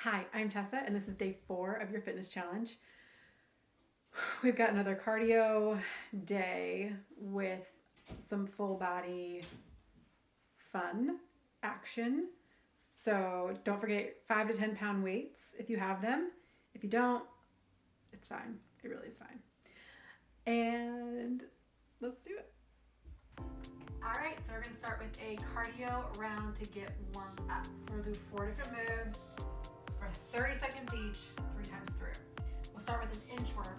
Hi, I'm Tessa, and this is day 4 of your fitness challenge. We've got another cardio day with some full body fun action. So don't forget 5 to 10 pound weights if you have them. If you don't, it's fine. It really is fine. And let's do it. All right, so we're gonna start with a cardio round to get warmed up. We're gonna do 4 different moves for 30 seconds each, 3 times through. We'll start with an inchworm.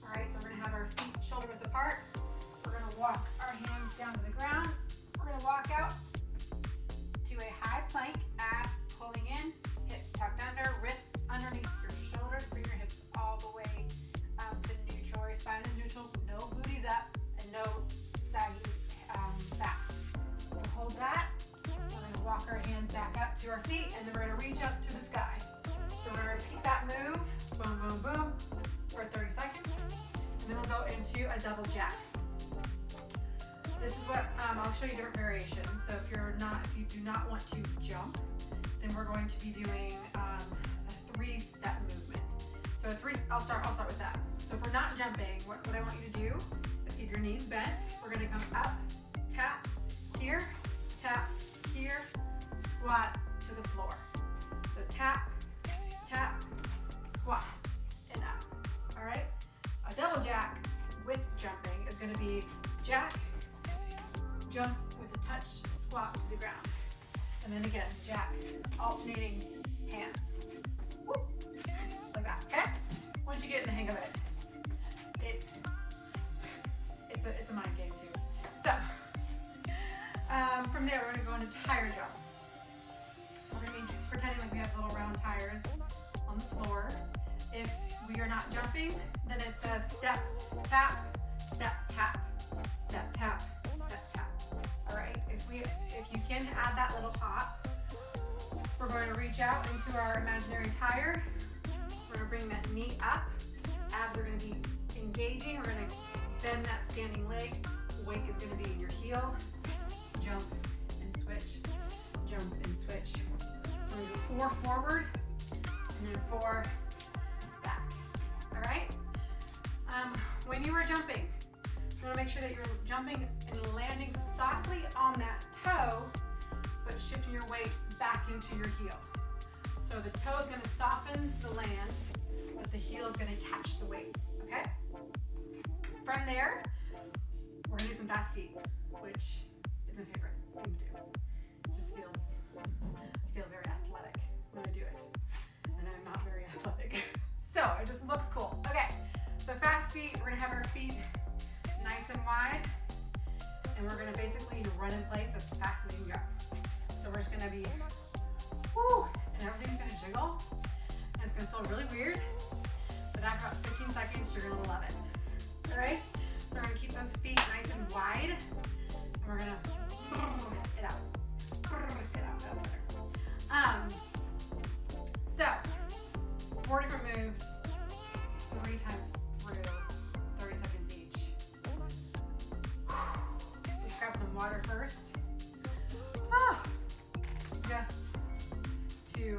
All right, so we're gonna have our feet shoulder width apart. We're gonna walk our hands down to the ground. We're gonna walk out to a high plank, abs pulling in, hips tucked under, wrists underneath your shoulders. Bring your hips all the way to neutral. Your spine is neutral, no booties up, and no saggy back. We'll hold that. We're going to walk our hands back up to our feet, and then we're going to reach up to the sky. So we're going to repeat that move, boom, boom, boom, for 30 seconds. And then we'll go into a double jack. This is what, I'll show you different variations. So if you do not want to jump, then we're going to be doing a 3-step movement. So I'll start with that. So if we're not jumping, what I want you to do is keep your knees bent. We're going to come up, tap, here, squat to the floor. So tap, tap, squat, and up. All right? A double jack with jumping is going to be jack, jump with a touch, squat to the ground. And then again, jack, alternating hands. Whoop. Like that, okay? Once you get in the hang of it, it's a mind game too. So, from there, we're going to go into tire jumps. We're going to be pretending like we have little round tires on the floor. If we are not jumping, then it's a step, tap, step, tap, step, tap, step, tap. All right, if you can add that little hop, we're going to reach out into our imaginary tire. We're going to bring that knee up. Abs are going to be engaging. We're going to bend that standing leg. Weight is going to be in your heel. Jump and switch. Jump and switch. So we're going to do 4 forward and then 4 back. All right? When you are jumping, you want to make sure that you're jumping and landing softly on that toe, but shifting your weight back into your heel. So the toe is going to soften the land, but the heel is going to catch the weight, okay? From there, we're going to do some fast feet, which is my favorite thing to do. It just feels very athletic when I do it, and I'm not very athletic. So it just looks cool. Okay, so fast feet, we're going to have our feet nice and wide, and we're going to basically run in place as fast as we can go. So we're just going to be, woo, and everything's going to jiggle, and it's going to feel really weird, but after about 15 seconds, you're going to love it. All right? So we're going to keep those feet nice and wide, and we're going to it out. It out. That's better. So, 4 different moves, 3 times through, 30 seconds each. Let's grab some water first. Just to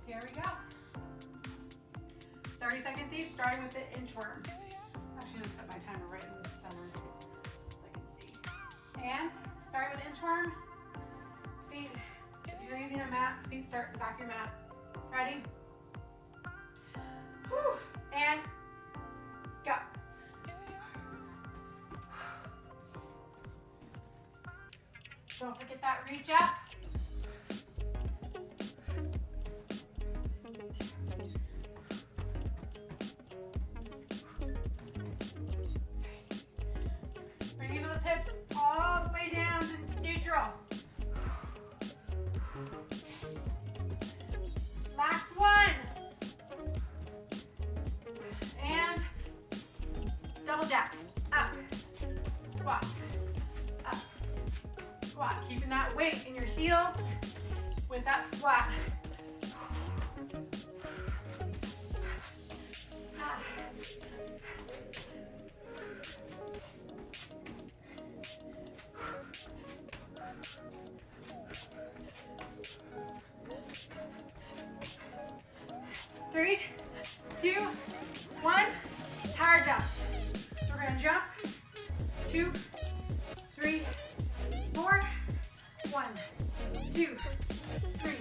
Here we go. 30 seconds each, starting with the inchworm. Actually, I'm going to put my timer right in the center so I can see. And starting with inchworm, feet, if you're using a mat, feet start in the back of your mat. Ready? Whew. And go. Don't forget that reach up. Bringing those hips all the way down to neutral. Last one. And double jacks. Up. Squat. Up. Squat. Keeping that weight in your heels with that squat. 3, 2, 1. Tower jumps. So we're gonna jump. 2, 3, 4. 1, 2, 3,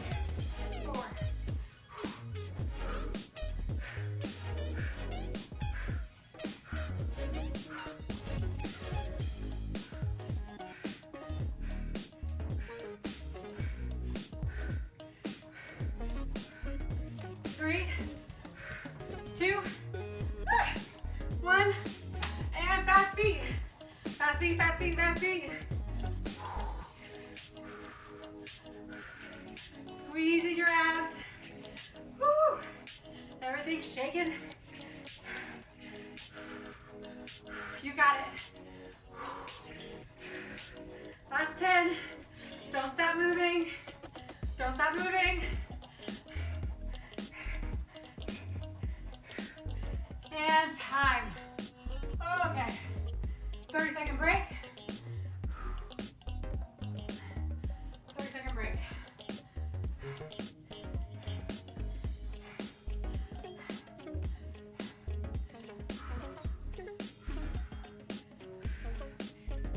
4. 3, 2, 1, and fast feet. Fast feet, fast feet, fast feet. Squeezing your abs. Woo. Everything's shaking. You got it. Last 10. Don't stop moving. Don't stop moving. And time. Okay. 30-second break. 30-second break.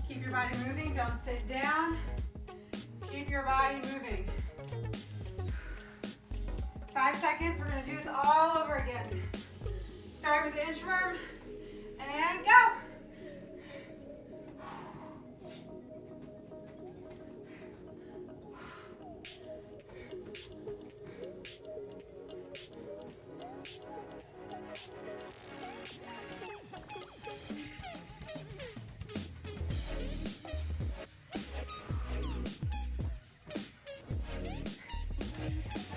Keep your body moving. Don't sit down. Keep your body moving. 5 seconds. We're going to do this all over again. Start with the inchworm and go.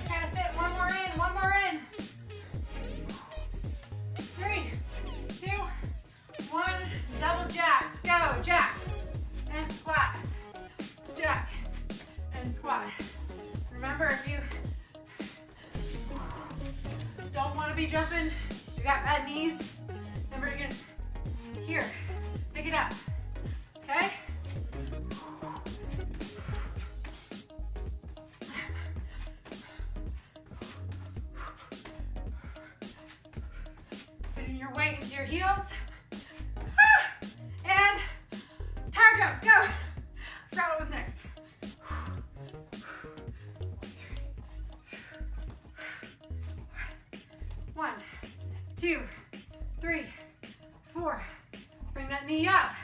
Kind of fit. One more in. One more in. 3, 2, 1. Double jacks. Go. Jack and squat. Jack and squat. Remember, if you don't want to be jumping, you got bad knees, remember you can, here, pick it up. Okay? Sitting your weight into your heels. And tower jumps, go. I forgot what was next. 1, 2, 3, 4. Bring that knee up.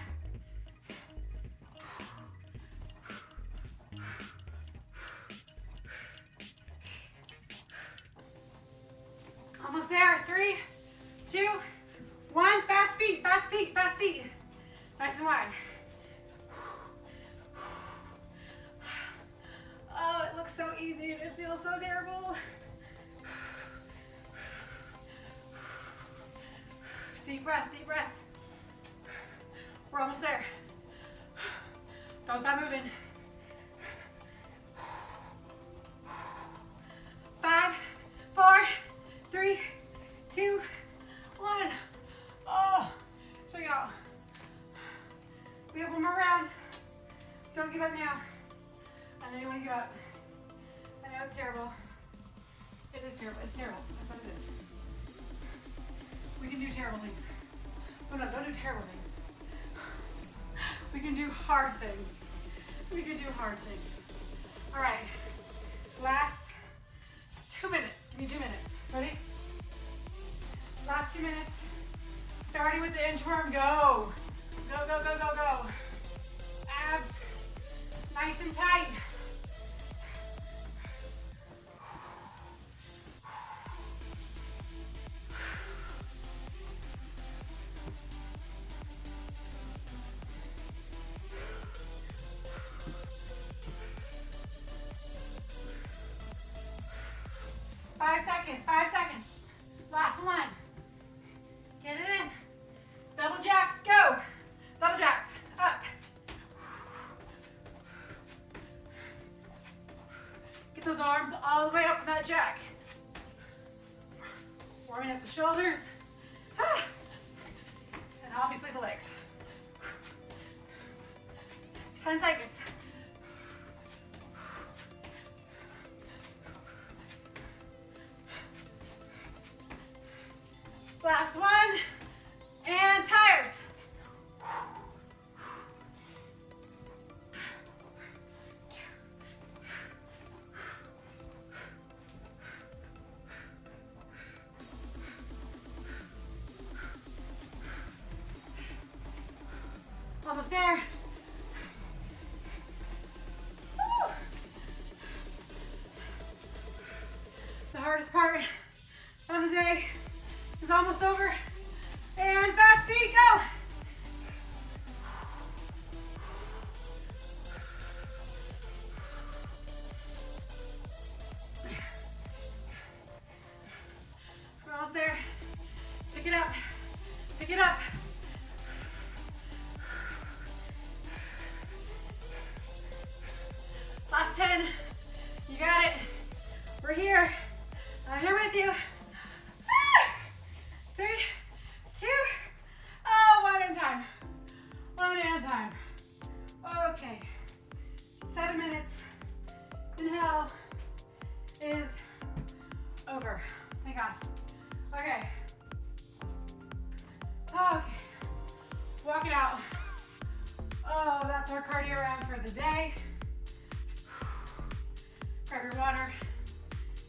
Almost there. 3, 2, 1. Fast feet, fast feet, fast feet. Nice and wide. Oh, it looks so easy and it feels so terrible. Deep breaths, deep breaths. We're almost there. Don't stop moving. 5, 4, 3, 2, 1. Oh, check it out. We have one more round. Don't give up now. I know you want to give up. I know it's terrible. It is terrible. It's terrible. That's what it is. We can do terrible things. Oh no, don't do terrible things. We can do hard things. We can do hard things. All right. Last 2 minutes. Give me 2 minutes. Ready? Last 2 minutes. Starting with the inchworm. Go. Go, go, go, go, go. Abs nice and tight. Five seconds, 5 seconds. Last one. Get it in. Double jacks, go. Double jacks, up. Get those arms all the way up in that jack. Warming up the shoulders. And obviously the legs. 10 seconds. Last one. And tires. Almost there. Woo. The hardest part of the day is almost over. And fast feet, go. We're almost there. Pick it up. Pick it up. Last 10. You got it. We're here. I'm here with you. 3, 2, oh, one at a time. One at a time. Okay. 7 minutes in hell is over. Thank God. Okay. Okay. Walk it out. Oh, that's our cardio round for the day. Grab your water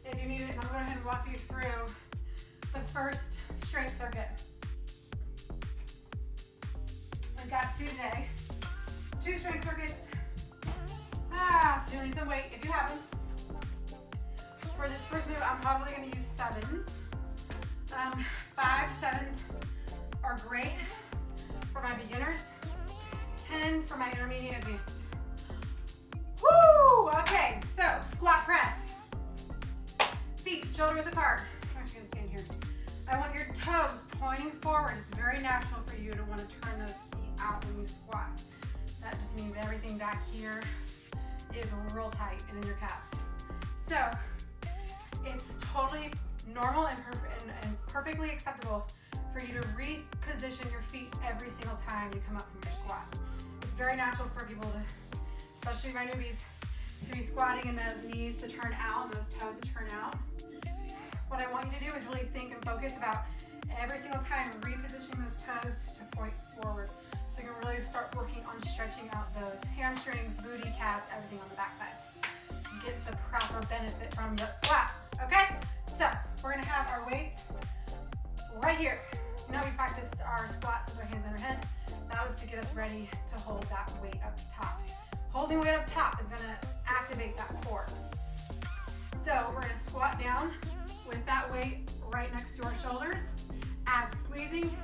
if you need it, and I'm going to go ahead and walk you through the first strength circuit. We've got 2 today. 2 strength circuits. So you'll need some weight if you have them. For this first move, I'm probably going to use 7s. 5 7s are great for my beginners. 10 for my intermediate advanced. Woo! Okay, so squat press. Feet shoulder width apart. I'm actually going to stand here. I want your toes pointing forward. It's very natural for you to want to turn those feet out when you squat. That just means everything back here is real tight and in your calves. So it's totally normal and perfectly acceptable for you to reposition your feet every single time you come up from your squat. It's very natural for people to, especially my newbies, to be squatting and those knees to turn out and those toes to turn out. What I want you to do is really think and focus about every single time repositioning those toes to point forward. So you can really start working on stretching out those hamstrings, booty, calves, everything on the backside to get the proper benefit from that squat. Okay? So we're gonna have our weight right here. You know we practiced our squats with our hands on our head. That was to get us ready to hold that weight up top. Holding weight up top is gonna activate that core. So we're gonna squat down with that weight right next to our shoulders. Abs squeezing,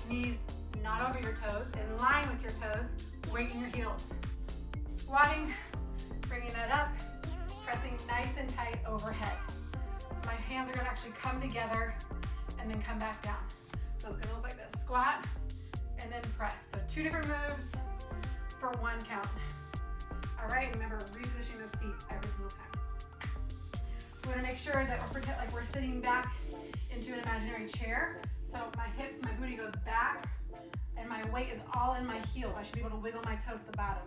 knees not over your toes, in line with your toes, weight in your heels. Squatting, bringing that up, pressing nice and tight overhead. So my hands are gonna actually come together and then come back down. So it's gonna look like this, squat and then press. So 2 different moves for 1 count. All right, remember repositioning those feet every single time. We wanna make sure that we're sitting back into an imaginary chair. So my hips, my booty goes back, and my weight is all in my heels. I should be able to wiggle my toes to the bottom.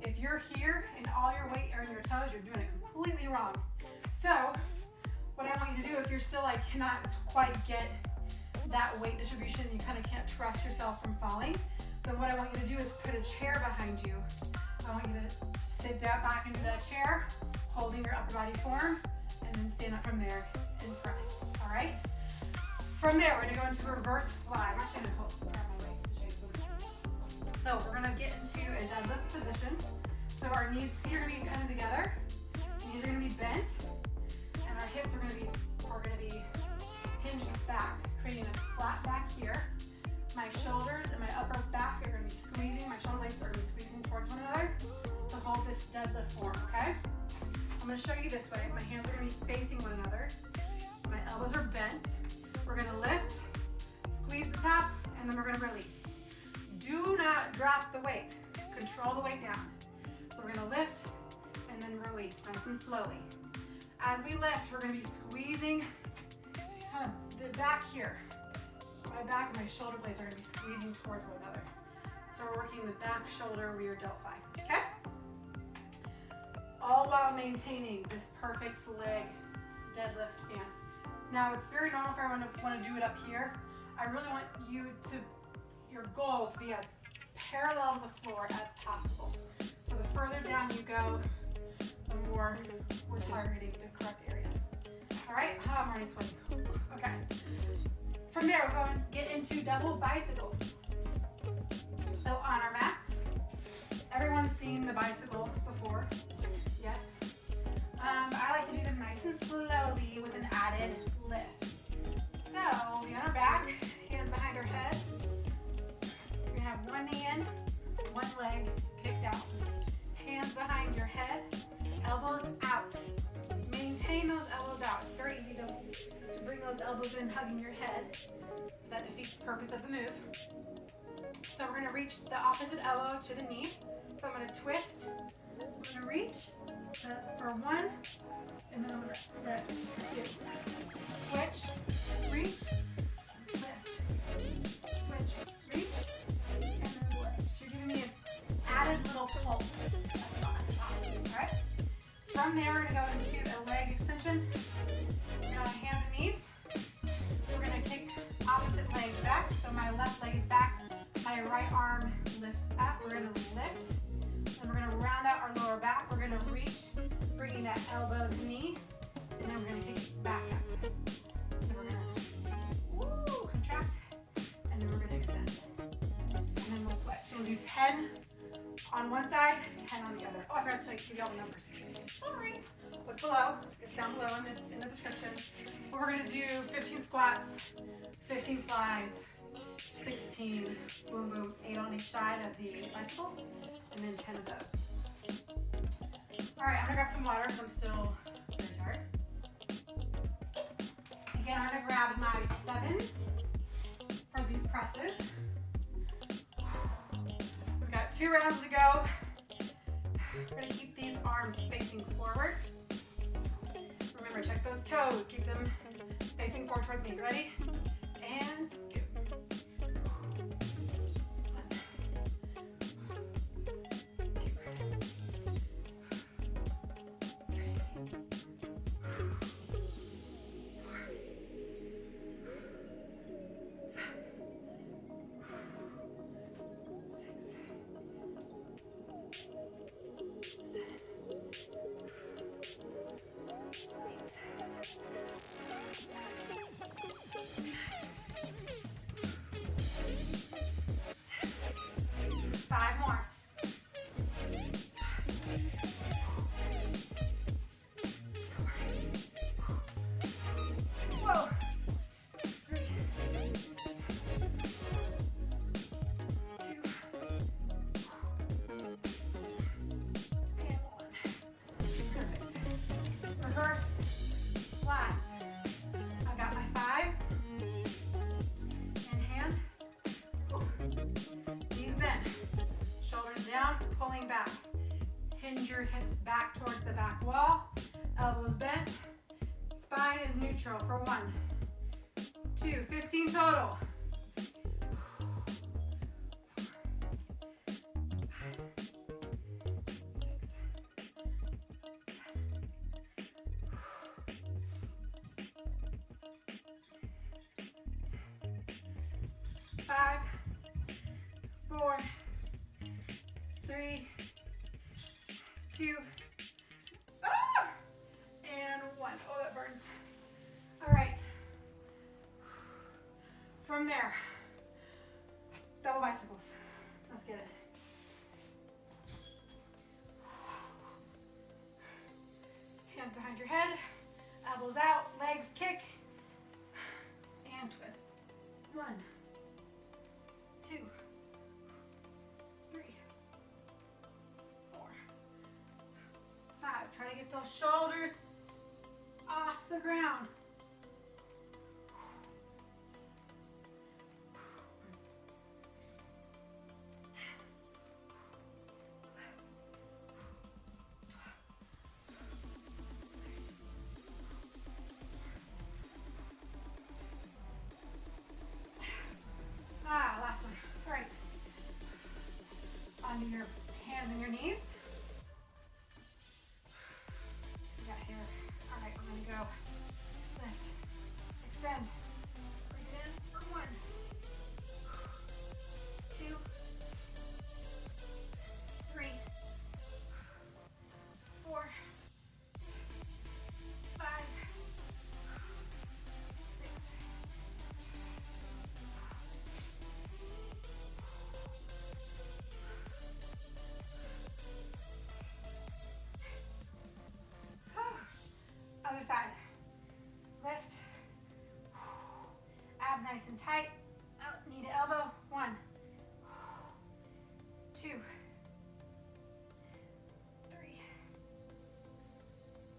If you're here and all your weight are in your toes, you're doing it completely wrong. So what I want you to do, if you're still like cannot quite get that weight distribution, you kind of can't trust yourself from falling, then what I want you to do is put a chair behind you. I want you to sit down back into that chair, holding your upper body form, and then stand up from there and press, all right? From there, we're gonna go into a reverse fly. I'm actually gonna grab my weights to show you. So we're gonna get into a deadlift position. So our feet are gonna be kind of together, knees are gonna be bent, and our hips are gonna be hinged back, creating a flat back here. My shoulders and my upper back are gonna be squeezing, my shoulder blades are gonna be squeezing towards one another to hold this deadlift form, okay? I'm gonna show you this way. My hands are gonna be facing one another. My elbows are bent. We're gonna lift, squeeze the top, and then we're gonna release. Do not drop the weight. Control the weight down. So we're gonna lift and then release, nice and slowly. As we lift, we're gonna be squeezing kind of the back here. My back and my shoulder blades are gonna be squeezing towards one another. So we're working the back shoulder rear deltoid, okay? All while maintaining this perfect leg deadlift stance. Now it's very normal for everyone to want to do it up here. I really want your goal to be as parallel to the floor as possible. So the further down you go, the more we're targeting the correct area. All right, I'm already sweating. Okay. From there, we're going to get into double bicycles. So on our mats, everyone's seen the bicycle before, yes? I like to do them nice and slowly with an added lift. So we'll be on our back, hands behind our head. You're gonna have one knee in, one leg kicked out. Hands behind your head, elbows out. Maintain those elbows out. It's very easy to bring those elbows in, hugging your head. That defeats the purpose of the move. So we're gonna reach the opposite elbow to the knee. So I'm gonna twist, I'm gonna reach for one, and then I'm gonna lift for two. Switch, reach, lift. Switch, reach, and then lift. So you're giving me an added little pulse. That's fun. All right? From there, we're gonna go into a leg extension. We're gonna hands and knees. We're gonna kick opposite leg back. So my left leg is back. My right arm lifts up. We're gonna lift. Then we're gonna round out our lower back. We're gonna reach, bringing that elbow to knee, and then we're gonna kick it back up. So we're gonna contract, and then we're gonna extend. And then we'll switch. So we'll do 10 on one side, 10 on the other. Oh, I forgot to give you all the numbers. Sorry. Look below. It's down below in the description. But we're gonna do 15 squats, 15 flies, 16 boom boom, 8 on each side of the bicycles, and then 10 of those. All right, I'm gonna grab some water because I'm still very tired. Again, I'm gonna grab my 7s for these presses. We've got 2 rounds to go. We're gonna keep these arms facing forward. Remember, check those toes. Keep them facing forward towards me. Ready? And go. 1, 2, 3, 4, 5 more. 4. Whoa. 3. 2. And 1. Perfect. Reverse flies. I've got my 5s in hand. Knees bent. Shoulders down, pulling back. Hinge your hips back towards the back wall. Elbows bent. Spine is neutral for 1, 2, 15 total. 5, 4, 3, 2, and 1. Oh, that burns. All right. From there, double bicycles. Let's get it. Hands behind your head, elbows out, legs kick, and twist. 1, 2, 3, 4, 5. Try to get those shoulders off the ground. Last one. All right. Onto your hands and your knees. We got here. All right, we're gonna go side. Lift. Abs nice and tight. Knee to elbow. 1, 2, 3,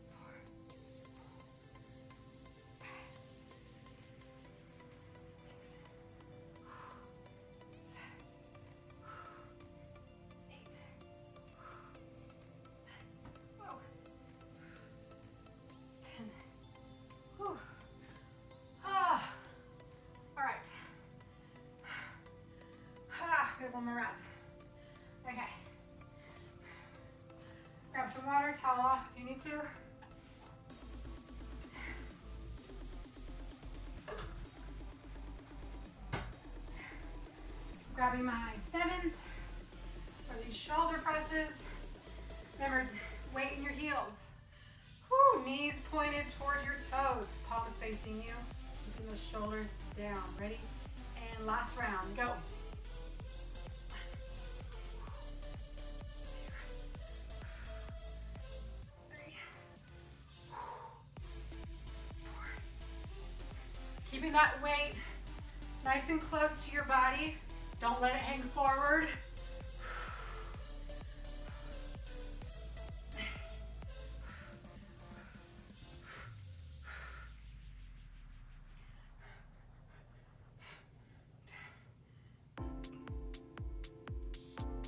4, 5, 6, 7, 8, 9, 10. Whew. Ah. All right. We have one more round. Okay. Grab some water, towel off if you need to. Grabbing my 7s for these shoulder presses. Remember, weight in your heels. Whew, knees pointed towards your toes. Palms facing you. Keeping those shoulders down. Ready? And last round. Go. 1, 2, 3, 4. Keeping that weight nice and close to your body. Don't let it hang forward.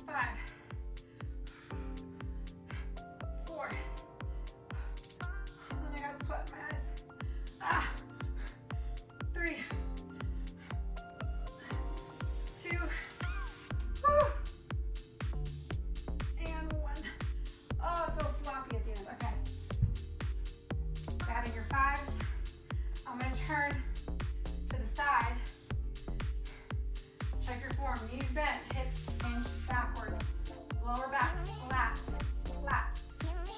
5, 4. And I got sweat in my eyes. 3, 2, and 1. Oh, it feels sloppy at the end. Okay. Grabbing your 5s. I'm going to turn to the side. Check your form. Knees bent, hips hinge backwards. Lower back, flat, flat.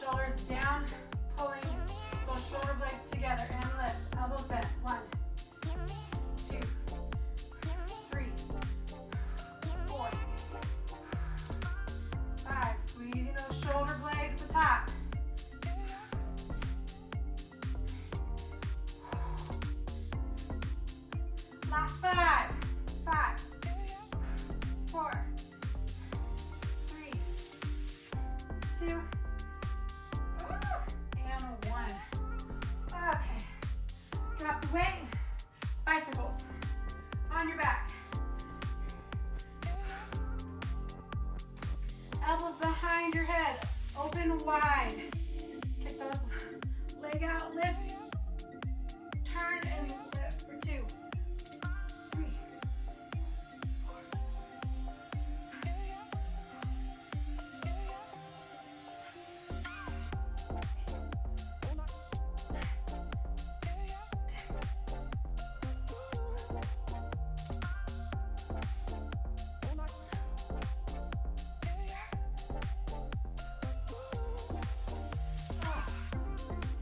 Shoulders down, pulling those shoulder blades together and lift. Elbows bent. 1, 2, 3, 4, 5. Squeezing those shoulder blades at the top. Last 5. 5, 4, 3, 2, and 1. Okay. Drop the weight. Bicycles on your back. Elbows behind your head. Open wide. Kick the leg out. Lift. Turn and lift for 2, 3, 4,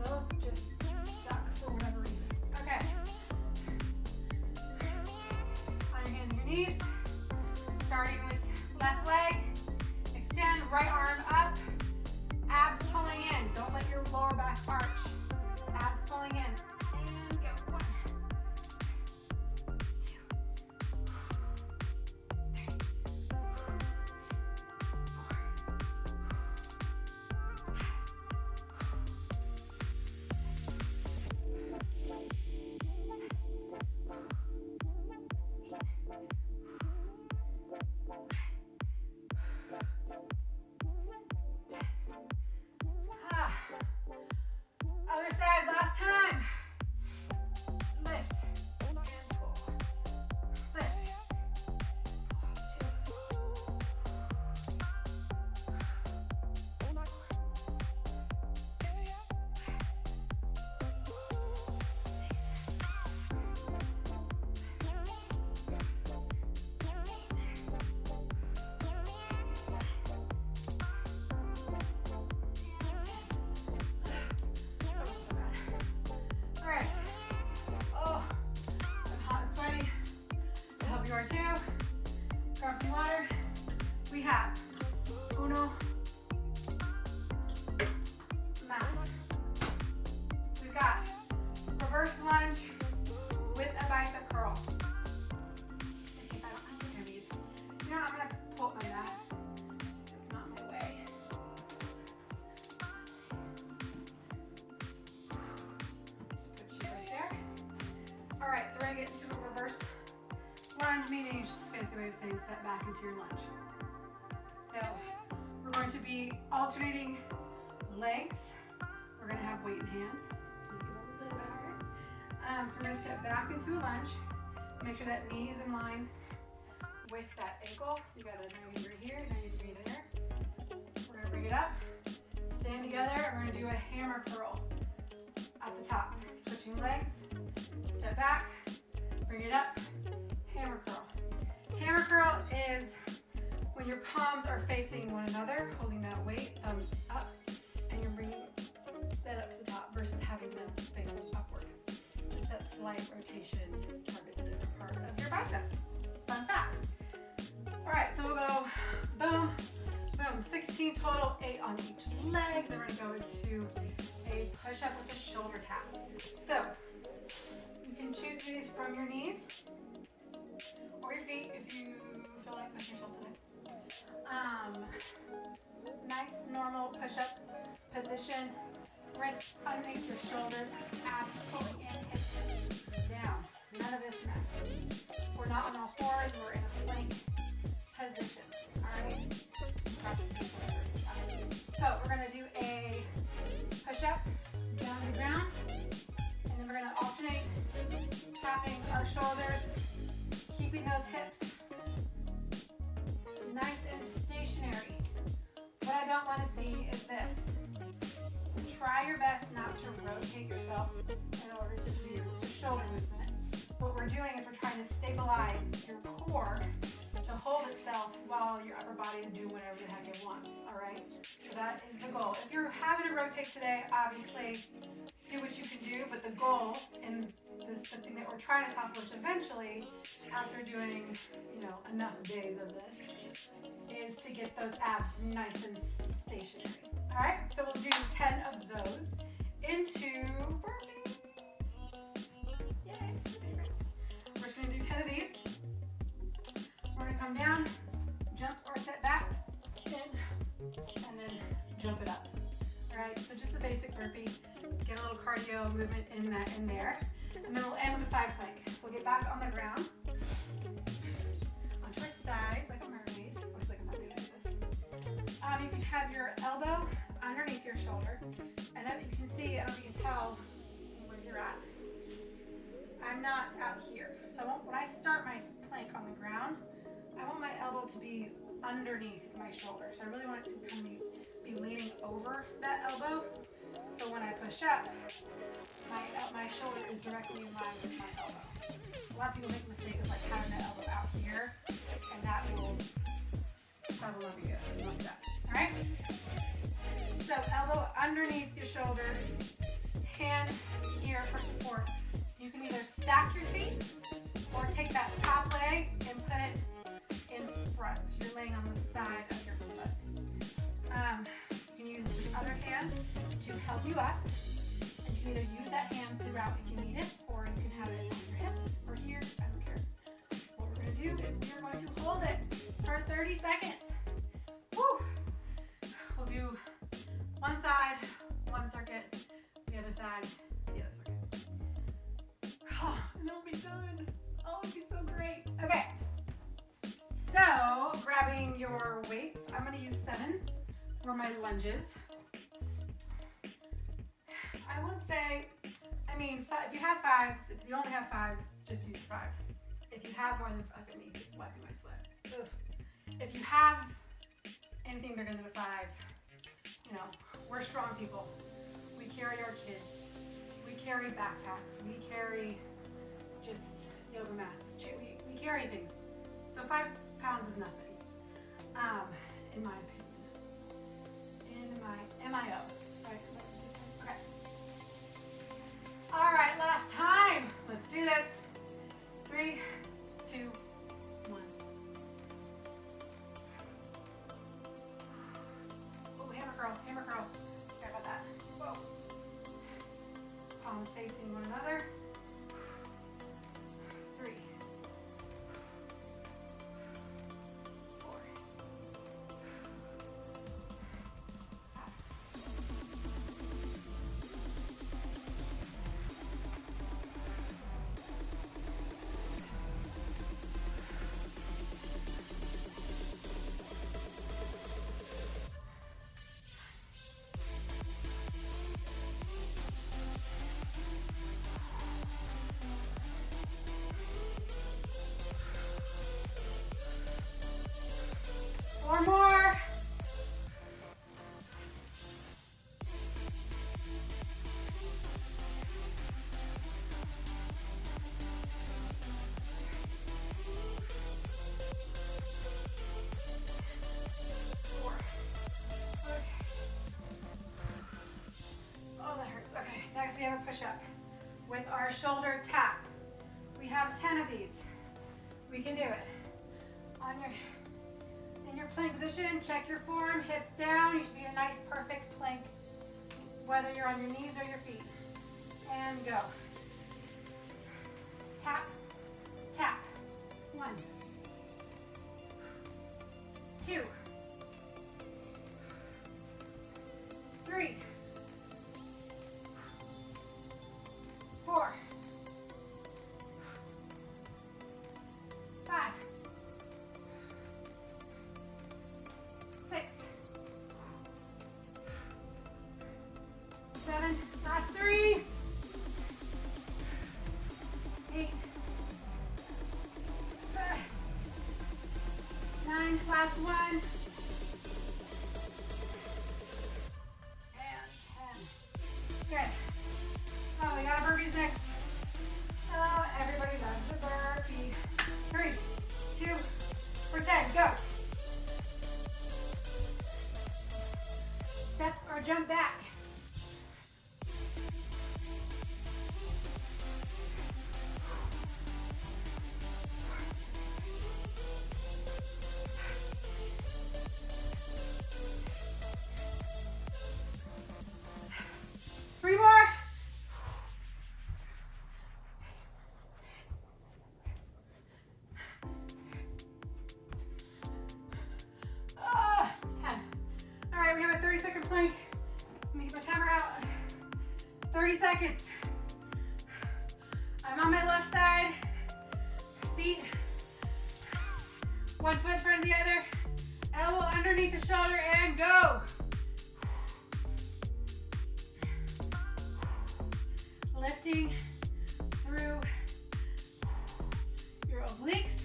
those just suck for whatever reason. Okay. On your hands and your knees. Starting with left leg. Extend right arm up. Abs pulling in. Don't let your lower back arch. Abs pulling in. And go. 1, 2, 3, 4, 5. Other side, last time. Lift and pull. Lift. All right. Oh, I'm hot and sweaty. I hope you are too. Grab some water. We have uno más. We've got lunge with a bicep curl. Let's see if I don't think I need. You know, I'm gonna pull up my mat. It's not my way. Just put you right there. All right, so we're gonna get into a reverse lunge, meaning it's just a fancy way of saying step back into your lunge. So we're going to be alternating legs. We're going to have weight in hand. Make it a little bit better. So we're going to step back into a lunge. Make sure that knee is in line with that ankle. You got a 90 degree here, 90 degree there. We're going to bring it up. Stand together. We're going to do a hammer curl at the top. Switching legs. Step back. Bring it up. Hammer curl. Hammer curl is when your palms are facing one another, holding that weight, thumbs up, and you're bringing that up to the top versus having them face upward. Just that slight rotation targets a different part of your bicep. Fun fact. All right, so we'll go boom, boom, 16 total, 8 on each leg. Then we're gonna go into a push-up with a shoulder tap. So you can choose these from your knees or your feet if you feel like pushing yourself today. Nice normal push-up position. Wrists underneath your shoulders, abs pulling in, hips down. None of this mess. We're not on all fours, we're in a plank position. Alright? So we're gonna do a push-up down to the ground, and then we're gonna alternate tapping our shoulders, keeping those hips nice and stationary. What I don't want to see is this. Try your best not to rotate yourself in order to do the shoulder movement. What we're doing is we're trying to stabilize your core to hold itself while your upper body is doing whatever the heck it wants, all right? So that is the goal. If you're having to rotate today, obviously do what you can do, but the goal and the thing that we're trying to accomplish eventually after doing, enough days of this is to get those abs nice and stationary. All right, so we'll do 10 of those into burpees. Yay. We're just gonna do 10 of these. We're gonna come down, jump or step back, and then jump it up. All right, so just the basic burpee. Get a little cardio movement in there. And then we'll end with a side plank. So we'll get back on the ground. Onto our sides like a mermaid. Looks like a mermaid like this. You can have your elbow underneath your shoulder. And then you can see, I don't know if you can tell where you're at. I'm not out here. So when I start my plank on the ground, I want my elbow to be underneath my shoulder. So I really want it to kind of be leaning over that elbow. So when I push up, my shoulder is directly in line with my elbow. A lot of people make the mistake of having that elbow out here, and that will not be good. So don't do that. All right? So elbow underneath your shoulder, hand here for support. You can either stack your feet or take that top leg and put it in front. So you're laying on the side of your foot. You can use this other hand to help you up. And you can either use that hand throughout if you need it, or you can have it on your hips or here. I don't care. What we're going to do is we are going to hold it for 30 seconds. Woo! We'll do one side, one circuit, the other side, the other circuit. Oh, and then we'll be done. Oh, it'll be so great. Okay. So, grabbing your weights, I'm going to use 7s for my lunges. I would say, if you have 5s, if you only have 5s, just use 5s. If you have more than 5, I need just wiping my sweat. Ugh. If you have anything bigger than a 5, we're strong people. We carry our kids. We carry backpacks. We carry just yoga mats. We carry things. So 5 pounds is nothing, in my opinion. In my MIO. Right? Okay. All right, last time. Let's do this. 3, 2, 1. Oh, hammer curl, hammer curl. Sorry about that. Whoa. Palms facing one another. push-up with our shoulder tap. We have 10 of these. We can do it. In your plank position, check your form, hips down. You should be in a nice, perfect plank, whether you're on your knees or your feet. And go. Tap, tap. 1, 2, 3, 4, 5, 6, 7, last 3, 8, 9, last 1, and 10. Good. Oh, we got burpees next. Oh, everybody loves a burpee. 3, 2, for 10, go. Step or jump back. Three more. Oh, 10. All right, we have a 30-second plank. Let me get my timer out. 30 seconds. I'm on my left side. Feet, one foot in front of the other. Elbow underneath the shoulder and go. Lifting through your obliques.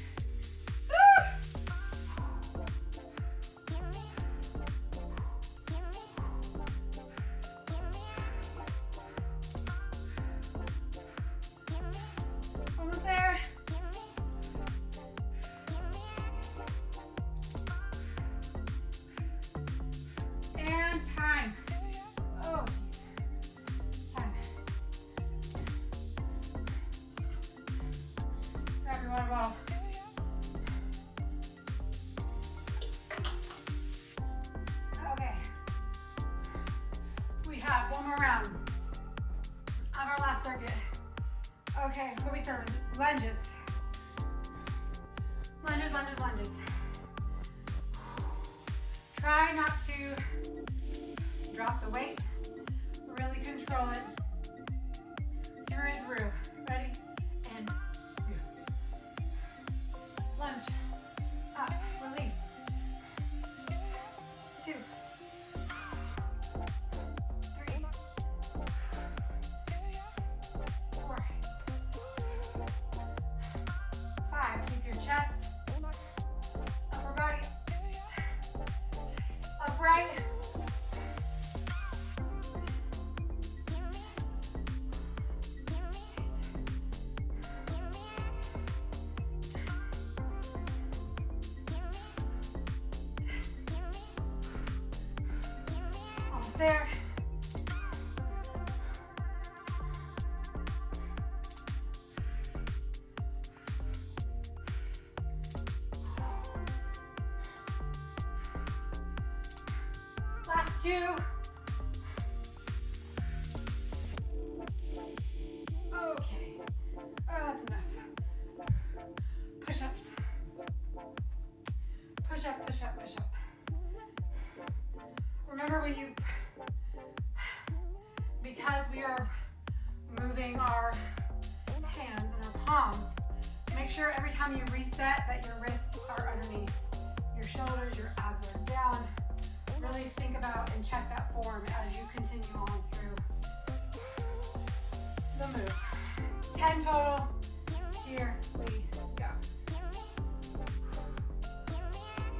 Almost there. And time. Oh, time. Grab your water bottle. Okay. We have one more round of our last circuit. Okay, what we start with? Lunges. Lunges, lunges, lunges. Try not to drop the weight. Really control it through and through. Ready? And lunge. Up. Release. 2, 3, 4, 5. Keep your chest, upper body upright. 8. Almost there. Last 2. Okay. Oh, that's enough. Push-ups. Push up, push up, push up. Remember when you, because we are moving our hands and our palms, make sure every time you reset that your wrists are underneath your shoulders, your abs are down. Really think about and check that form as you continue on through the move. 10 total. Here we go.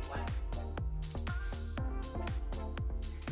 1, 2,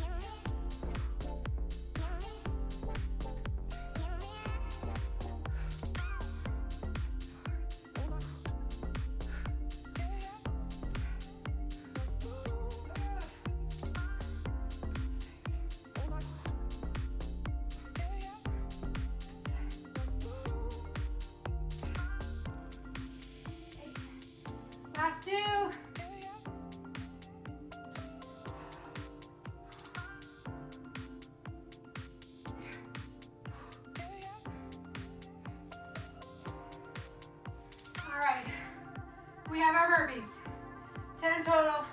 We have our burpees. 10 total.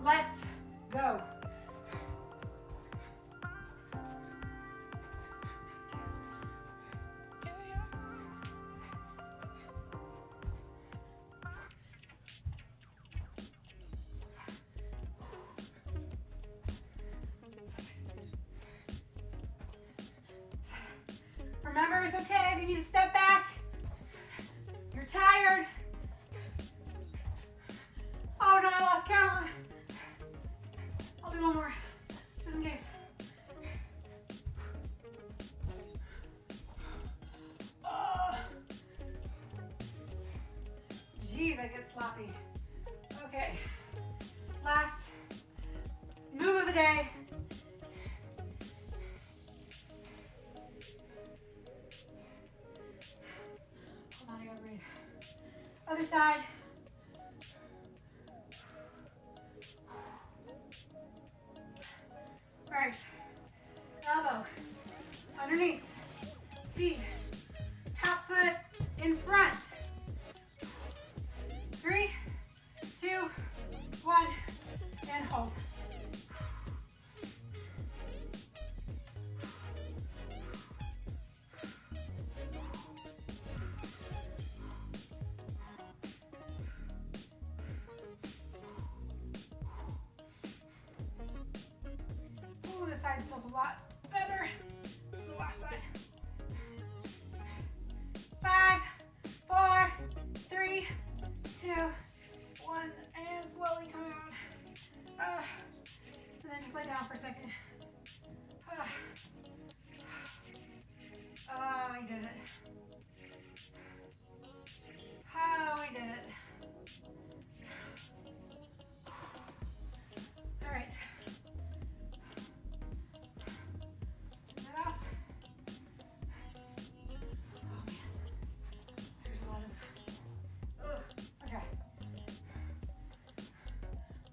Let's go. Remember, it's okay if you need to step back. You're tired. Oh no, I lost count. I'll do one more, just in case. Oh. Jeez, I get sloppy. Okay, last move of the day. Hold on, I gotta breathe. Other side. Right, elbow underneath, feet, top foot in front. 3, 2, 1, and hold. Ooh, this side feels a lot better than the last side. 5, 4, 3, 2, 1, and slowly come out. And then just lay down for a second. Oh, we did it. Oh, we did it. All right. Turn that off. Oh man, there's a lot of, okay.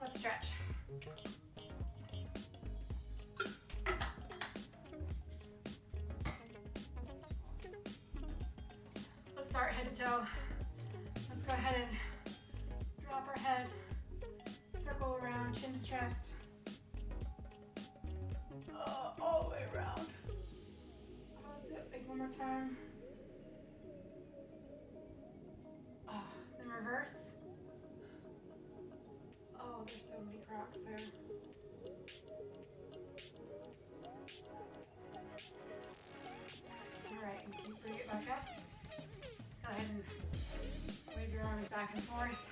Let's stretch. Let's start head to toe. Let's go ahead and drop our head, circle around, chin to chest. All the way around. That's it, like one more time. Then reverse. Oh, there's so many cracks there. All right, and keep bring it back up. Go ahead and wave your arms back and forth.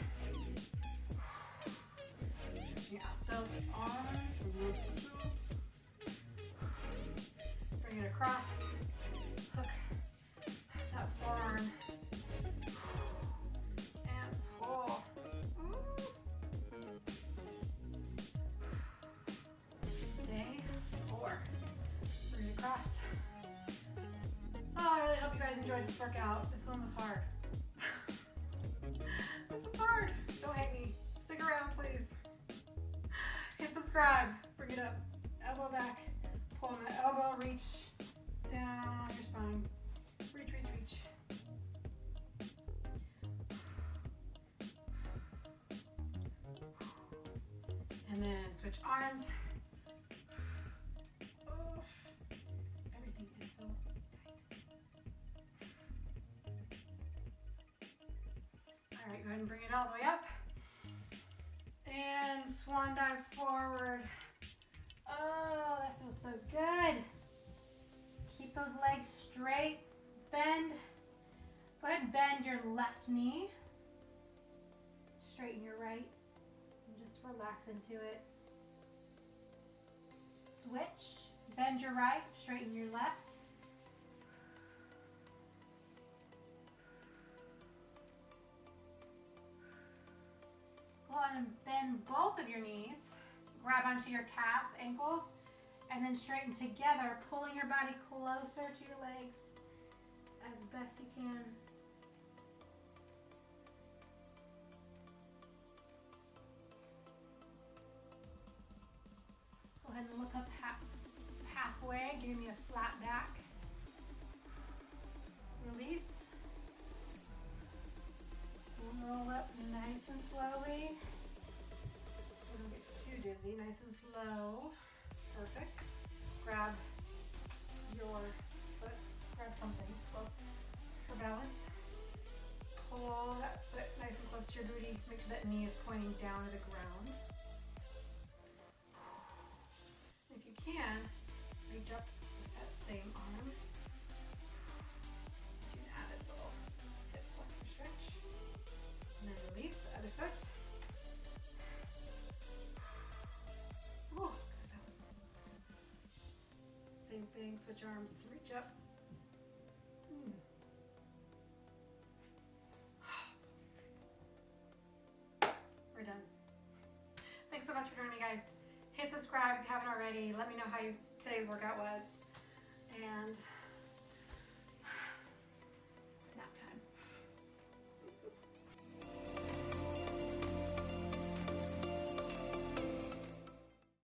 Stretching out those arms from those push-ups. Bring it across. Hook that forearm. And pull. Day 4. Bring it across. Oh, I really hope you guys enjoyed this workout. This one was hard. This is hard. Don't hate me. Stick around, please. Hit subscribe. Bring it up. Elbow back. Pull that elbow. Reach down your spine. Reach, reach, reach. And then switch arms. Oh, everything is so tight. All right, go ahead and bring it all the way up. And swan dive forward. Oh, that feels so good. Keep those legs straight. Bend. Go ahead and bend your left knee. Straighten your right. And just relax into it. Switch. Bend your right. Straighten your left. Go ahead and bend both of your knees. Grab onto your calves, ankles, and then straighten together, pulling your body closer to your legs as best you can. Go ahead and look up halfway, give me a flat back. Release. Roll up nice and easy, nice and slow. Perfect. Grab your foot, grab something for balance. Pull that foot nice and close to your booty. Make sure that knee is pointing down to the ground. If you can, reach up with that same arm. Do an added little hip flexor stretch. And then release the other foot. Oh, good balance. Same thing, switch arms, reach up. We're done. Thanks so much for joining me, guys. Hit subscribe if you haven't already. Let me know how today's workout was. And